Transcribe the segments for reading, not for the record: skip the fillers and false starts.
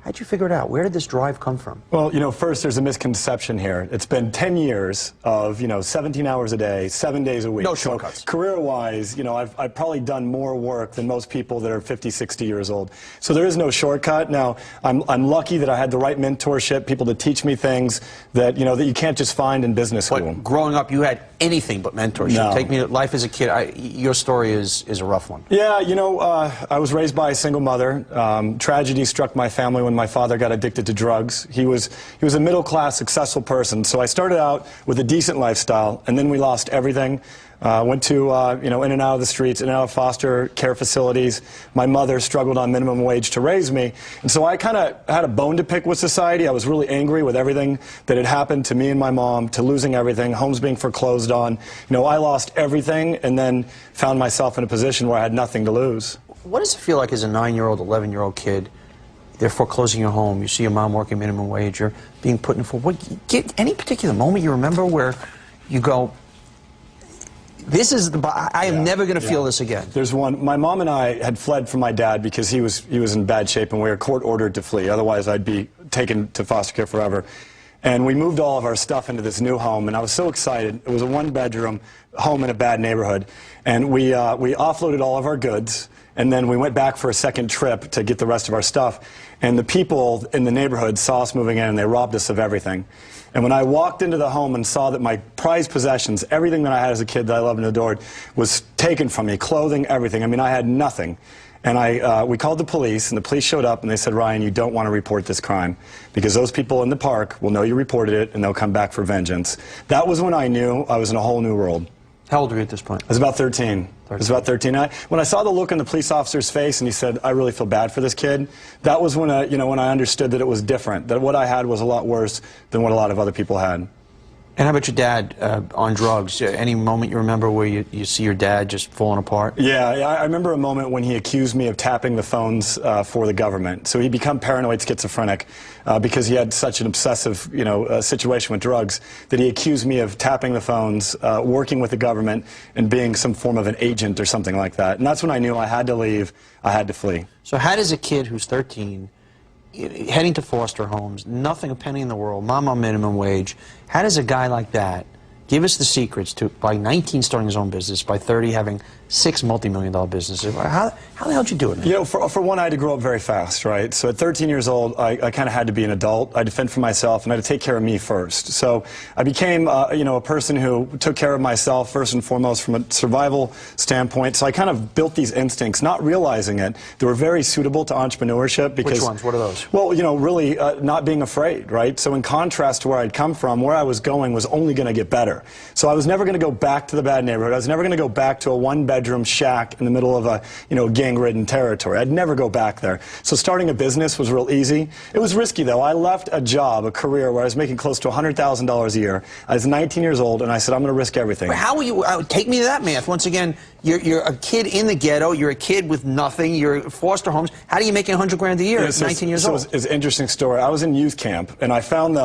How'd you figure it out? Where did this drive come from? Well, you know, first there's a misconception here. It's been 10 years of, 17 hours a day, 7 days a week. No shortcuts. So career-wise, I've probably done more work than most people that are 50, 60 years old. So there is no shortcut. Now, I'm lucky that I had the right mentorship, people to teach me things that, that you can't just find in business school. But growing up, you had anything but mentorship. No. Take me to life as a kid. Your story is a rough one. Yeah, I was raised by a single mother. Tragedy struck my family when my father got addicted to drugs. He was a middle-class, successful person. So I started out with a decent lifestyle, and then we lost everything. Went to, in and out of the streets, in and out of foster care facilities. My mother struggled on minimum wage to raise me. And so I kind of had a bone to pick with society. I was really angry with everything that had happened to me and my mom, to losing everything, homes being foreclosed on. I lost everything and then found myself in a position where I had nothing to lose. What does it feel like as a 9-year-old, 11-year-old kid? They're foreclosing your home. You see your mom working minimum wage. You're being put in for what? Any particular moment you remember where you go, this is I am never going to feel this again? There's one. My mom and I had fled from my dad because he was in bad shape and we were court ordered to flee. Otherwise, I'd be taken to foster care forever. And we moved all of our stuff into this new home, and I was so excited. It was a one-bedroom home in a bad neighborhood, and we offloaded all of our goods. And then we went back for a second trip to get the rest of our stuff. And the people in the neighborhood saw us moving in, and they robbed us of everything. And when I walked into the home and saw that my prized possessions, everything that I had as a kid that I loved and adored, was taken from me, clothing, everything. I mean, I had nothing. And we called the police, and the police showed up, and they said, Ryan, you don't want to report this crime, because those people in the park will know you reported it, and they'll come back for vengeance. That was when I knew I was in a whole new world. How old were you at this point? I was about 13. I was about 13. When I saw the look on the police officer's face and he said, I really feel bad for this kid, that was when when I understood that it was different, that what I had was a lot worse than what a lot of other people had. And how about your dad on drugs? Any moment you remember where you see your dad just falling apart? Yeah, I remember a moment when he accused me of tapping the phones for the government. So he'd become paranoid schizophrenic because he had such an obsessive, situation with drugs that he accused me of tapping the phones, working with the government, and being some form of an agent or something like that. And that's when I knew I had to leave, I had to flee. So how does a kid who's 13, heading to foster homes, nothing a penny in the world, mom on minimum wage, how does a guy like that give us the secrets to, by 19, starting his own business, by 30, having 6 multi-million-dollar businesses? How the hell did you do it, man? For one, I had to grow up very fast, right? So at 13 years old, I kind of had to be an adult. I had to fend for myself, and I had to take care of me first. So I became, a person who took care of myself first and foremost from a survival standpoint. So I kind of built these instincts, not realizing it. They were very suitable to entrepreneurship. Because, which ones? What are those? Well, really not being afraid, right? So in contrast to where I'd come from, where I was going was only going to get better. So I was never going to go back to the bad neighborhood. I was never going to go back to a one-bedroom shack in the middle of a, gang-ridden territory. I'd never go back there. So starting a business was real easy. It was risky, though. I left a job, a career, where I was making close to $100,000 a year. I was 19 years old, and I said, I'm going to risk everything. How will you, take me to that math. Once again, you're a kid in the ghetto. You're a kid with nothing. You're foster homes. How do you make $100,000 a year at 19 years old? It's an interesting story. I was in youth camp, and I found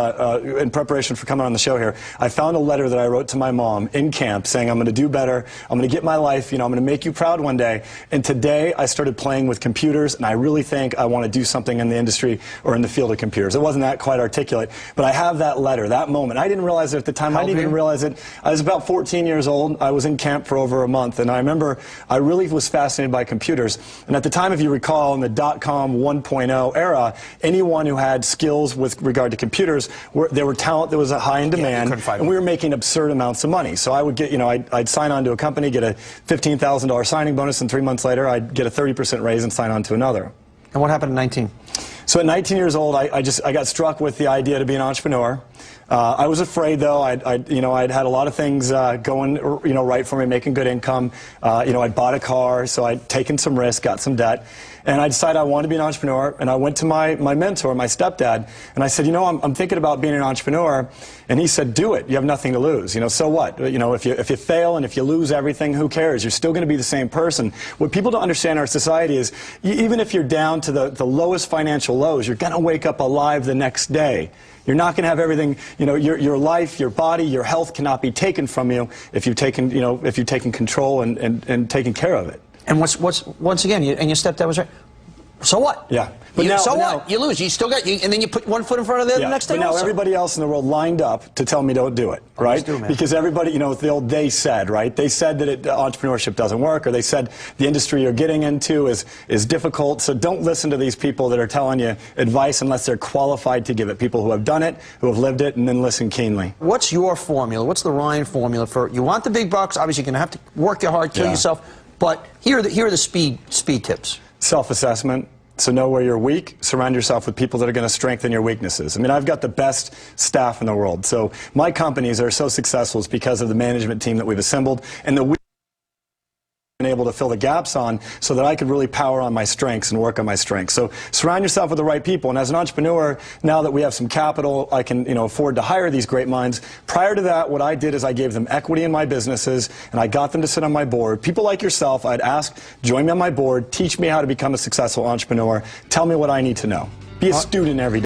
in preparation for coming on the show here, I found a letter that I wrote to my mom in camp saying, I'm going to do better. I'm going to get my life. I'm going to make you proud one day. And today, I started playing with computers, and I really think I want to do something in the industry or in the field of computers. It wasn't that quite articulate, but I have that letter, that moment. I didn't realize it at the time. I didn't even realize it. I was about 14 years old. I was in camp for over a month, and I remember I really was fascinated by computers. And at the time, if you recall, in the .com 1.0 era, anyone who had skills with regard to computers, there were talent that was a high in demand, and we were making absurd amounts of money. So I would get, I'd sign on to a company, get a $15,000 signing bonus, and 3 months later, I'd get a 30% raise and sign on to another. And what happened at 19? So at 19 years old, I got struck with the idea to be an entrepreneur. I was afraid, though. I'd had a lot of things going, right for me, making good income. I'd bought a car, so I'd taken some risk, got some debt. And I decided I wanted to be an entrepreneur, and I went to my mentor, my stepdad, and I said, I'm thinking about being an entrepreneur. And he said, do it. You have nothing to lose. So what? If you fail and if you lose everything, who cares? You're still going to be the same person. What people don't understand in our society is, even if you're down to the lowest financial lows, you're going to wake up alive the next day. You're not going to have everything, your life, your body, your health cannot be taken from you if you've taken, if you've taken control and taken care of it. And once again, and your stepdad was right. So what? Yeah. But what? You lose. You still got, and then you put one foot in front of the next day. But now also. everybody else in the world lined up to tell me don't do it, right? Because everybody, you know, it's the old "they said," right? They said that entrepreneurship doesn't work, or they said the industry you're getting into is difficult. So don't listen to these people that are telling you advice unless they're qualified to give it. People who have done it, who have lived it, and then listen keenly. What's your formula? What's the Ryan formula for? You want the big bucks? Obviously, you're going to have to work your hard, kill yourself. But here are the speed tips. Self-assessment. So know where you're weak. Surround yourself with people that are going to strengthen your weaknesses. I mean, I've got the best staff in the world. So my companies are so successful is because of the management team that we've assembled and the been able to fill the gaps on so that I could really power on my strengths and work on my strengths. So surround yourself with the right people. And as an entrepreneur, now that we have some capital, I can, you know, afford to hire these great minds. Prior to that, what I did is I gave them equity in my businesses and I got them to sit on my board. People like yourself, I'd ask, join me on my board, teach me how to become a successful entrepreneur, tell me what I need to know. Be a student every day.